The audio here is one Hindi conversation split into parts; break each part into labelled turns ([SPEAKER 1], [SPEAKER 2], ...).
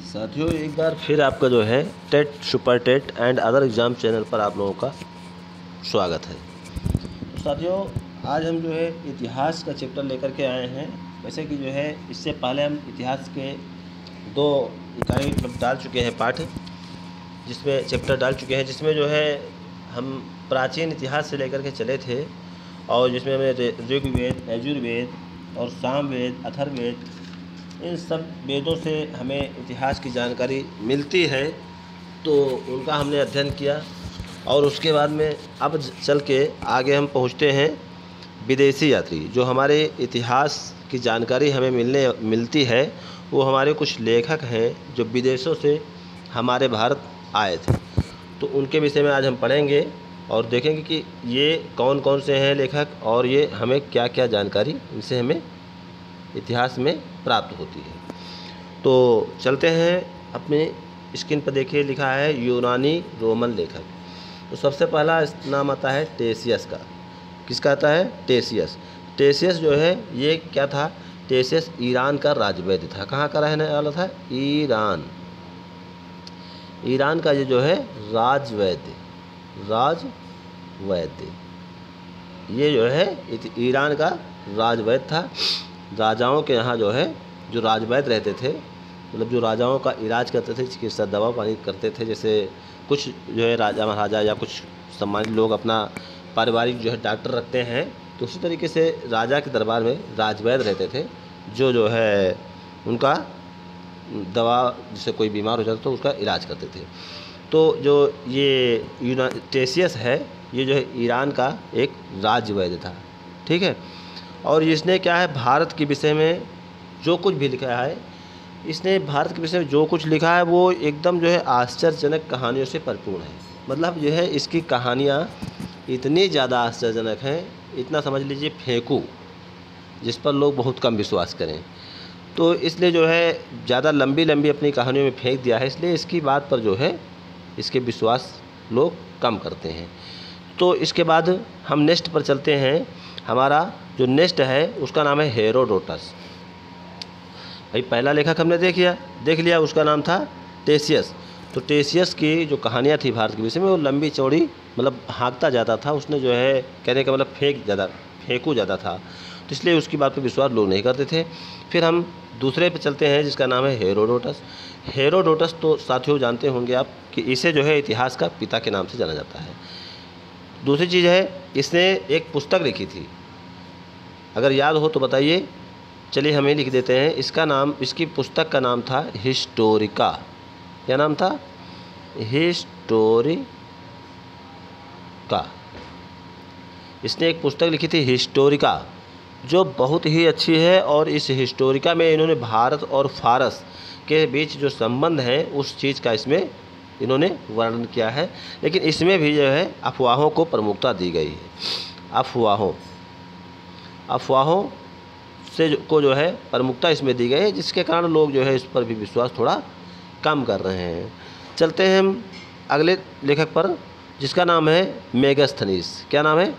[SPEAKER 1] साथियों, एक बार फिर आपका जो है TET, super TET and other exam channel पर आप लोगों का स्वागत है। तो साथियों, आज हम जो है इतिहास का चैप्टर लेकर के आए हैं। वैसे कि जो है इससे पहले हम इतिहास के 2 इकाई डाल चुके हैं, पाठ जिसमें चैप्टर डाल चुके हैं, जिसमें जो है हम प्राचीन इतिहास से लेकर के चले थे और जिसमें हमने ऋग्वेद, यजुर्वेद और सामवेद, अथर्ववेद, इन सब वेदों से हमें इतिहास की जानकारी मिलती है, तो उनका हमने अध्ययन किया। और उसके बाद में अब चल के आगे हम पहुँचते हैं विदेशी यात्री। जो हमारे इतिहास की जानकारी हमें मिलती है, वो हमारे कुछ लेखक हैं जो विदेशों से हमारे भारत आए थे। तो उनके विषय में आज हम पढ़ेंगे और देखेंगे कि ये कौन कौन से हैं लेखक और ये हमें क्या क्या जानकारी इनसे हमें इतिहास में प्राप्त होती है। तो चलते हैं, अपने स्क्रीन पर देखिए, लिखा है यूनानी रोमन लेखक। तो सबसे पहला नाम आता है टेशियस का। किसका आता है? टेशियस। टेशियस जो है ये क्या था? टेशियस ईरान का राजवैद्य था। कहाँ का रहने वाला था? ईरान का ये जो है राजवैद्य, ये जो है ईरान का राजवैद्य था। राजाओं के यहाँ जो है जो राजवैद्य रहते थे, मतलब जो राजाओं का इलाज करते थे, चिकित्सा दवा पानी करते थे। जैसे कुछ जो है राजा महाराजा या कुछ सम्मानित लोग अपना पारिवारिक जो है डॉक्टर रखते हैं, तो उसी तरीके से राजा के दरबार में राजवैद्य रहते थे, जो है उनका दवा, जिससे कोई बीमार हो जाता तो उसका इलाज करते थे। तो जो ये टेशियस है, ये जो है ईरान का एक राजवैद्य था, ठीक है। और इसने क्या है, भारत के विषय में जो कुछ भी लिखा है, इसने भारत के विषय में जो कुछ लिखा है वो एकदम जो है आश्चर्यजनक कहानियों से भरपूर है। मतलब जो है इसकी कहानियाँ इतनी ज़्यादा आश्चर्यजनक हैं, इतना समझ लीजिए फेंकू, जिस पर लोग बहुत कम विश्वास करें। तो इसलिए जो है ज़्यादा लंबी अपनी कहानियों में फेंक दिया है, इसलिए इसकी बात पर जो है इसके विश्वास लोग कम करते हैं। तो इसके बाद हम नेक्स्ट पर चलते हैं। हमारा जो नेक्स्ट है उसका नाम है हेरोडोटस। भाई पहला लेखक हमने देख लिया, उसका नाम था टेशियस। तो टेशियस की जो कहानियाँ थी भारत के विषय में, वो लंबी चौड़ी, मतलब हाँकता ज़्यादा था। उसने जो है कहने का मतलब फेंकू ज़्यादा था, तो इसलिए उसकी बात पर विश्वास लोग नहीं करते थे। फिर हम दूसरे पे चलते हैं, जिसका नाम है हेरोडोटस। हेरोडोटस तो साथियों जानते होंगे आप कि इसे जो है इतिहास का पिता के नाम से जाना जाता है। दूसरी चीज़ है, इसने एक पुस्तक लिखी थी, अगर याद हो तो बताइए। चलिए हमें लिख देते हैं। इसकी पुस्तक का नाम था हिस्टोरिका। क्या नाम था? हिस्टोरिका। इसने एक पुस्तक लिखी थी हिस्टोरिका, जो बहुत ही अच्छी है। और इस हिस्टोरिका में इन्होंने भारत और फारस के बीच जो संबंध है उस चीज़ का इसमें इन्होंने वर्णन किया है। लेकिन इसमें भी जो है अफवाहों को प्रमुखता दी गई है। अफवाहों से को जो है प्रमुखता इसमें दी गई है, जिसके कारण लोग जो है इस पर भी विश्वास थोड़ा कम कर रहे हैं। चलते हैं हम अगले लेखक पर, जिसका नाम है मेगास्थनीज। क्या नाम है?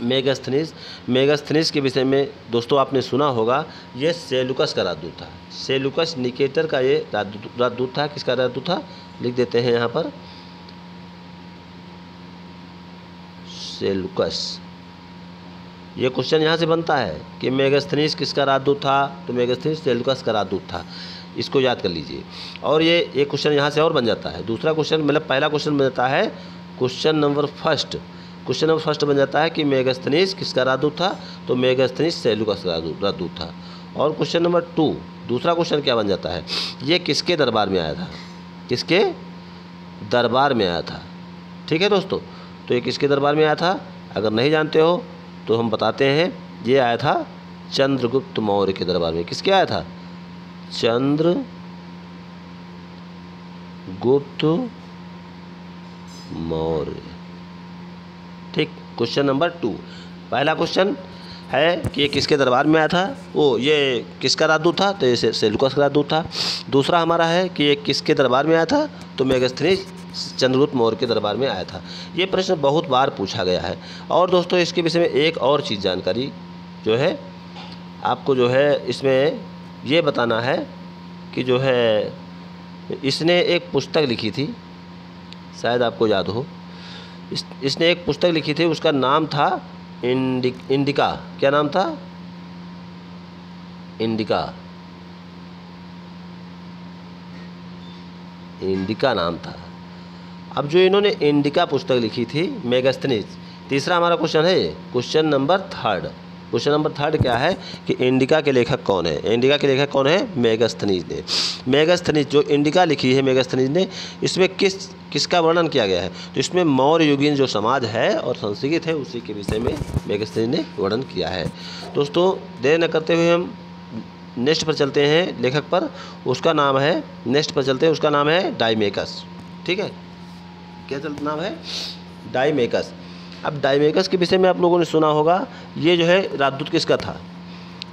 [SPEAKER 1] मेगास्थनीज के विषय में दोस्तों आपने सुना होगा, ये सेलुकस का राजदूत था। सेलुकस निकेटर का ये राजदूत था। किसका राजदूत था? लिख देते हैं यहाँ पर, सेलुकस। ये क्वेश्चन यहाँ से बनता है कि मेगास्थनीज किसका राजदूत था, तो मेगास्थनीज सेलुकस का राजदूत था। इसको याद कर लीजिए। और ये एक क्वेश्चन यहाँ से और बन जाता है। दूसरा क्वेश्चन, मतलब पहला क्वेश्चन बन जाता है क्वेश्चन नंबर फर्स्ट बन जाता है कि मेगास्थनीज किसका राजदूत था, तो मेगास्थनीज सेलुकस का राजदूत था। और क्वेश्चन नंबर 2, दूसरा क्वेश्चन क्या बन जाता है, ये किसके दरबार में आया था? किसके दरबार में आया था? ठीक है दोस्तों, तो ये किसके दरबार में आया था? अगर नहीं जानते हो तो हम बताते हैं, ये आया था चंद्रगुप्त मौर्य के दरबार में। किसके आया था? चंद्रगुप्त मौर्य। ठीक। क्वेश्चन नंबर 2, पहला क्वेश्चन है कि ये किसके दरबार में आया था, ये किसका राजदूत था, तो ये सेलुकस का राजदूत था। दूसरा हमारा है कि ये किसके दरबार में आया था, तो मेगास्थनीज चंद्रगुप्त मौर्य के दरबार में आया था। ये प्रश्न बहुत बार पूछा गया है। और दोस्तों इसके विषय में एक और चीज़ जानकारी जो है आपको जो है इसमें ये बताना है कि जो है इसने एक पुस्तक लिखी थी, शायद आपको याद हो। इसने एक पुस्तक लिखी थी, उसका नाम था इंडिका। क्या नाम था? इंडिका। इंडिका नाम था। अब जो इन्होंने इंडिका पुस्तक लिखी थी, मेगास्थनीज। तीसरा हमारा क्वेश्चन है, question number third. Question number third क्या है कि इंडिका के लेखक कौन है? इंडिका के लेखक कौन है? मेगास्थनीज ने। मेगास्थनीज जो इंडिका लिखी है मेगास्थनीज ने, इसमें किसका वर्णन किया गया है? तो इसमें मौर्य युगीन जो समाज है और संस्कृत है, उसी के विषय में मेगास्थनीज ने वर्णन किया है। दोस्तों देर न करते हुए हम नेक्स्ट पर चलते हैं लेखक पर। उसका नाम है, नेक्स्ट पर चलते हैं, उसका नाम है डाइमेकस। ठीक है, क्या नाम है? डाइमेकस। अब डाइमेकस के विषय में आप लोगों ने सुना होगा, ये जो है राजदूत किसका था?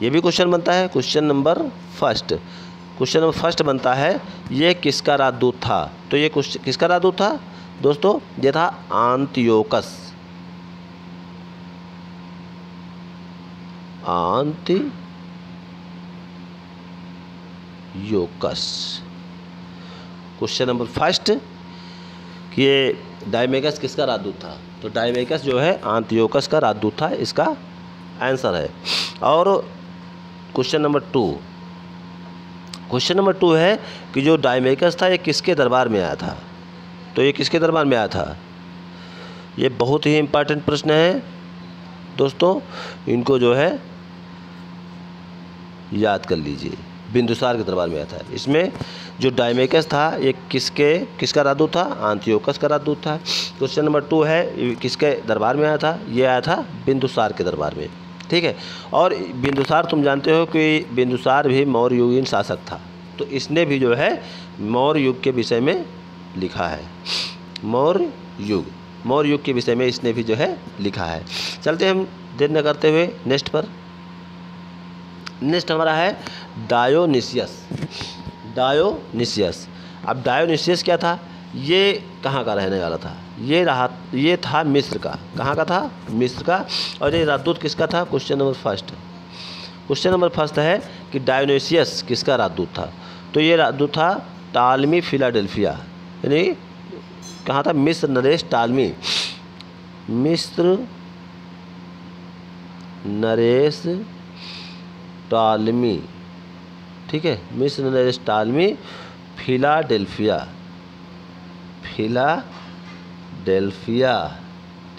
[SPEAKER 1] ये भी क्वेश्चन बनता है, question number first. Question number first बनता है, ये किसका राजदूत था? तो ये किसका राजदूत था दोस्तों? ये था आंतियोकस। आंतियोकस। क्वेश्चन नंबर फर्स्ट कि ये डाइमेकस किसका राजदूत था? तो डाइमेकस जो है आंतियोकस का राजदूत था, इसका आंसर है। और question number two, question number two है कि जो डाइमेकस था ये किसके दरबार में आया था? तो ये किसके दरबार में आया था? ये बहुत ही इम्पोर्टेंट प्रश्न है दोस्तों, इनको जो है याद कर लीजिए। बिंदुसार के दरबार में आया था। इसमें जो डाइमेकस था ये किसका राजदूत था? आंतियोकस का राजदूत था। क्वेश्चन नंबर टू है किसके दरबार में आया था? ये आया था बिंदुसार के दरबार में। ठीक है, और बिंदुसार तुम जानते हो कि बिंदुसार भी मौर्य युगीन शासक था, तो इसने भी जो है मौर्य युग के विषय में लिखा है। मौर्य युग के विषय में इसने भी जो है लिखा है। चलते हम देर न करते हुए नेक्स्ट पर। नेक्स्ट हमारा है डायोनिसियस। अब डायोनिसियस क्या था? ये कहाँ का रहने वाला था? ये था मिस्र का। कहाँ का था? मिस्र का। और ये राजदूत किसका था? Question number first. Question number first है कि डायोनिसियस किसका राजदूत था? तो ये राजदूत था टालमी फिलाडेल्फिया, यानी कहाँ था? मिस्र नरेश टालमी। मिस्र नरेश टालमी। ठीक है, मिस्र नरेश टालमी फिलाडेल्फिया।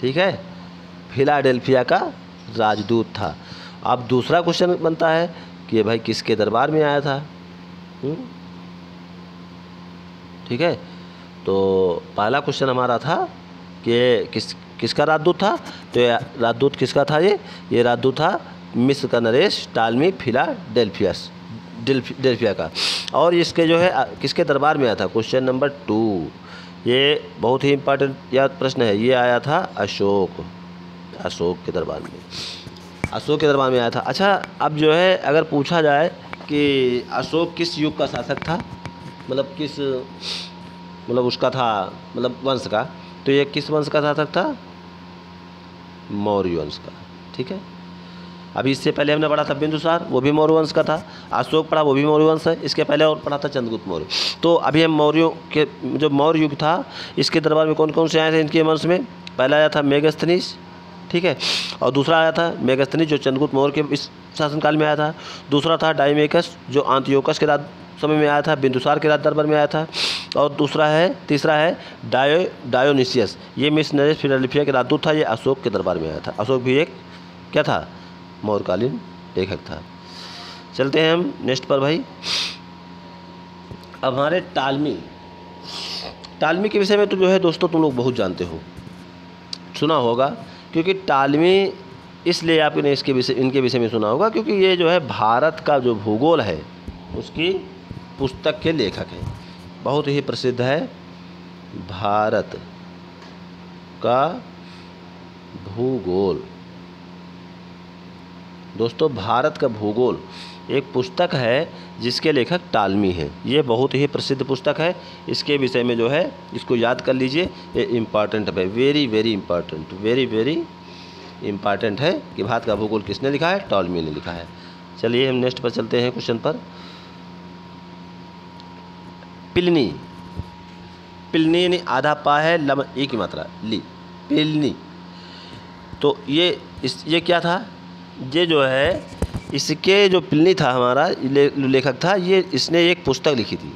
[SPEAKER 1] ठीक है, फिलाडेल्फिया का राजदूत था। अब दूसरा क्वेश्चन बनता है कि भाई किसके दरबार में आया था? ठीक है, तो पहला क्वेश्चन हमारा था कि किसका राजदूत था? तो ये राजदूत किसका था? ये राजदूत था मिस्र का नरेश टालमी फिलाडेल्फिया का। और इसके जो है किसके दरबार में आया था? Question number two. ये बहुत ही इम्पोर्टेंट याद प्रश्न है। ये आया था अशोक के दरबार में। अशोक के दरबार में आया था। अच्छा, अब जो है अगर पूछा जाए कि अशोक किस युग का शासक था, मतलब किस उसका था वंश का, तो ये किस वंश का शासक था? मौर्य वंश का। ठीक है, अभी इससे पहले हमने पढ़ा था बिंदुसार, वो भी मौर्य वंश का था। अशोक पढ़ा, वो भी मौर्य वंश है। इसके पहले और पढ़ा था चंद्रगुप्त मौर्य। तो अभी हम मौर्यों के जो मौर्य युग था, इसके दरबार में कौन कौन से आए थे इनके वंश में? पहला आया था मेगास्थनीज। ठीक है, और दूसरा आया था मेगास्थनीज जो चंद्रगुप्त मौर्य के इस शासनकाल में आया था। दूसरा था डाइमेकस जो आंतियोकस के समय में आया था, बिंदुसार के राज दरबार में आया था। और तीसरा है डायोनिसियस, ये मिस्र नरेश फिलाडेल्फिया के राजदूत था। ये अशोक के दरबार में आया था। अशोक भी एक क्या था? मौर्यकालीन लेखक था। चलते हैं हम नेक्स्ट पर भाई। अब हमारे टालमी के विषय में तो जो है दोस्तों तुम लोग बहुत जानते हो, सुना होगा, क्योंकि टालमी इसलिए आपने इनके विषय में सुना होगा क्योंकि ये जो है भारत का जो भूगोल है उसकी पुस्तक के लेखक हैं। बहुत ही प्रसिद्ध है भारत का भूगोल। दोस्तों भारत का भूगोल एक पुस्तक है जिसके लेखक टालमी हैं। ये बहुत ही प्रसिद्ध पुस्तक है। इसके विषय में जो है इसको याद कर लीजिए, ये इम्पॉर्टेंट है, वेरी वेरी इम्पॉर्टेंट है कि भारत का भूगोल किसने लिखा है? टालमी ने लिखा है। चलिए हम नेक्स्ट पर चलते हैं क्वेश्चन पर। पिलनी, पिलनी यानी आधा पा है, लम एक ही मात्रा ली, पिलनी। तो ये क्या था, ये जो है इसके जो पिलनी था हमारा लेखक था, ये इसने एक पुस्तक लिखी थी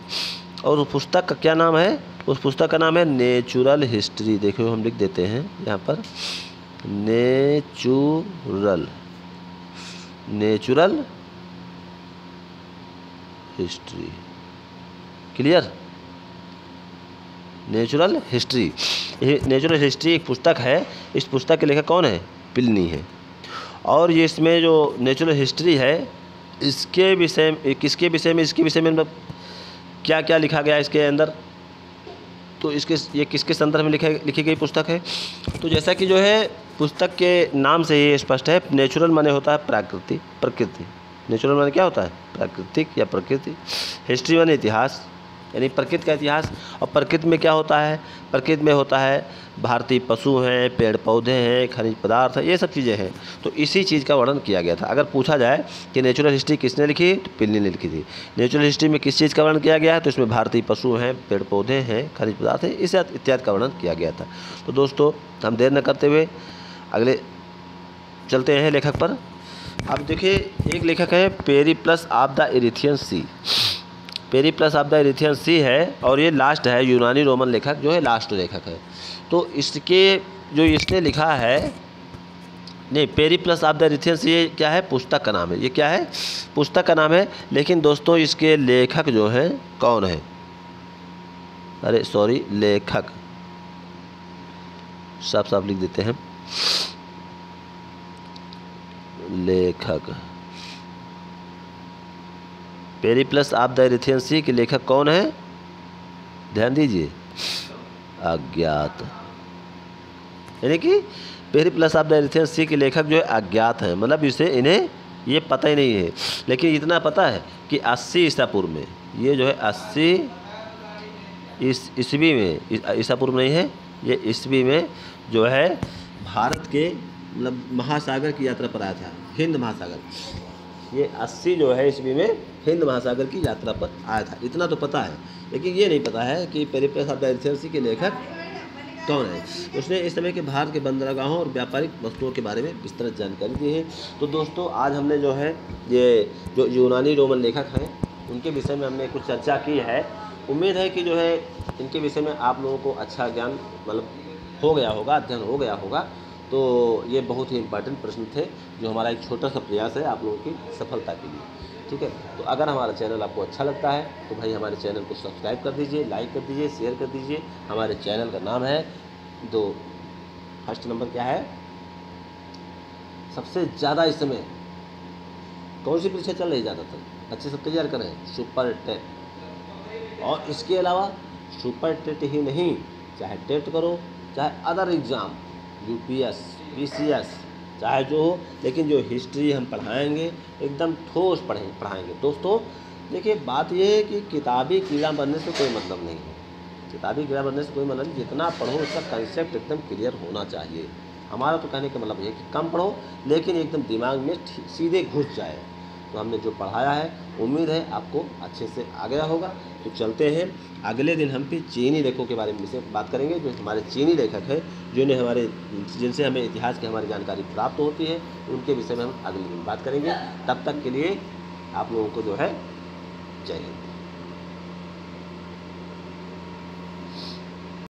[SPEAKER 1] और उस पुस्तक का क्या नाम है, उस पुस्तक का नाम है नेचुरल हिस्ट्री। देखो हम लिख देते हैं यहाँ पर natural history. Clear, natural history. ये नेचुरल हिस्ट्री एक पुस्तक है, इस पुस्तक के लेखक कौन है, पिलनी है। और ये इसमें जो नेचुरल हिस्ट्री है इसके विषय में, किसके विषय में, इसके विषय में मतलब क्या क्या लिखा गया इसके अंदर, तो ये किसके संदर्भ में लिखी गई पुस्तक है। तो जैसा कि जो है पुस्तक के नाम से ये स्पष्ट है, नेचुरल माने होता है प्रकृति। नेचुरल माने क्या होता है, प्राकृतिक या प्रकृति। हिस्ट्री माने इतिहास, यानी प्रकृति का इतिहास। और प्रकृति में क्या होता है, प्रकृति में होता है भारतीय पशु हैं, पेड़ पौधे हैं, खनिज पदार्थ हैं, ये सब चीज़ें हैं। तो इसी चीज़ का वर्णन किया गया था। अगर पूछा जाए कि नेचुरल हिस्ट्री किसने लिखी, तो पिलनी ने लिखी थी। नेचुरल हिस्ट्री में किस चीज़ का वर्णन किया गया है, तो इसमें भारतीय पशु हैं, पेड़ पौधे हैं, खनिज पदार्थ हैं, इस इत्यादि का वर्णन किया गया था। तो दोस्तों हम देर न करते हुए अगले चलते हैं लेखक पर। अब देखिए एक लेखक है Periplus of the Erythraean Sea. Periplus of the Erythraean Sea है और ये लास्ट है, यूनानी रोमन लेखक जो है लास्ट लेखक है। तो इसके जो इसने लिखा है, नहीं पेरिप्लस ऑफ द इरिथियन सी ये क्या है, पुस्तक का नाम है। ये क्या है, पुस्तक का नाम है। लेकिन दोस्तों इसके लेखक जो हैं कौन है, अरे सॉरी लेखक, साफ साफ लिख देते हैं लेखक। पेरिप्लस ऑफ द इरिथियन सी के लेखक कौन है, ध्यान दीजिए, अज्ञात। यानी कि पेरिप्लस ऑफ द इरिथियन सी के लेखक जो है अज्ञात हैं, मतलब इन्हें ये पता ही नहीं है। लेकिन इतना पता है कि 80 ईसा पूर्व में, ये जो है 80 ईस्वी में, ईसा पूर्व नहीं है, ये ईस्वी में जो है भारत के मतलब महासागर की यात्रा पर आया था, हिंद महासागर। ये 80 जो है ईस्वी में हिंद महासागर की यात्रा पर आया था, इतना तो पता है। लेकिन ये नहीं पता है कि पेरिप्लस ऑफ द इरिथियन सी के लेखक कौन है। उसने इस समय के भारत के बंदरगाहों और व्यापारिक वस्तुओं के बारे में विस्तृत जानकारी दी है। तो दोस्तों आज हमने जो है ये जो यूनानी रोमन लेखक हैं उनके विषय में हमने कुछ चर्चा की है। उम्मीद है कि जो है इनके विषय में आप लोगों को अच्छा ज्ञान मतलब हो गया होगा, अध्ययन हो गया होगा। तो ये बहुत ही इंपॉर्टेंट प्रश्न थे जो हमारा एक छोटा सा प्रयास है आप लोगों की सफलता के लिए। ठीक है, तो अगर हमारा चैनल आपको अच्छा लगता है तो भाई हमारे चैनल को सब्सक्राइब कर दीजिए, लाइक कर दीजिए, शेयर कर दीजिए। हमारे चैनल का नाम है फर्स्ट नंबर क्या है, सबसे ज़्यादा इस समय कौन सी परीक्षा चल रही ज़्यादातर, अच्छे से तैयार करें, सुपर टेट। और इसके अलावा सुपर टेट ही नहीं, चाहे टेट करो चाहे अदर एग्ज़ाम, यूपीएस, पीसीएस, चाहे जो हो, लेकिन जो हिस्ट्री हम पढ़ाएंगे एकदम ठोस पढ़ाएंगे। दोस्तों देखिए बात यह है कि किताबी कीड़ा बनने से कोई मतलब नहीं है, किताबी कीड़ा बनने से कोई मतलब नहीं। जितना पढ़ो उसका कंसेप्ट एकदम क्लियर होना चाहिए। हमारा तो कहने का मतलब ये कि कम पढ़ो लेकिन एकदम दिमाग में सीधे घुस जाए। तो हमने जो पढ़ाया है उम्मीद है आपको अच्छे से आ गया होगा। तो चलते हैं अगले दिन हम फिर चीनी लेखकों के बारे में बात करेंगे, जो हमारे चीनी लेखक हैं जिनसे हमें इतिहास की हमारी जानकारी प्राप्त होती है, उनके विषय में हम अगले दिन बात करेंगे। तब तक के लिए आप लोगों को जो है जय हिंद।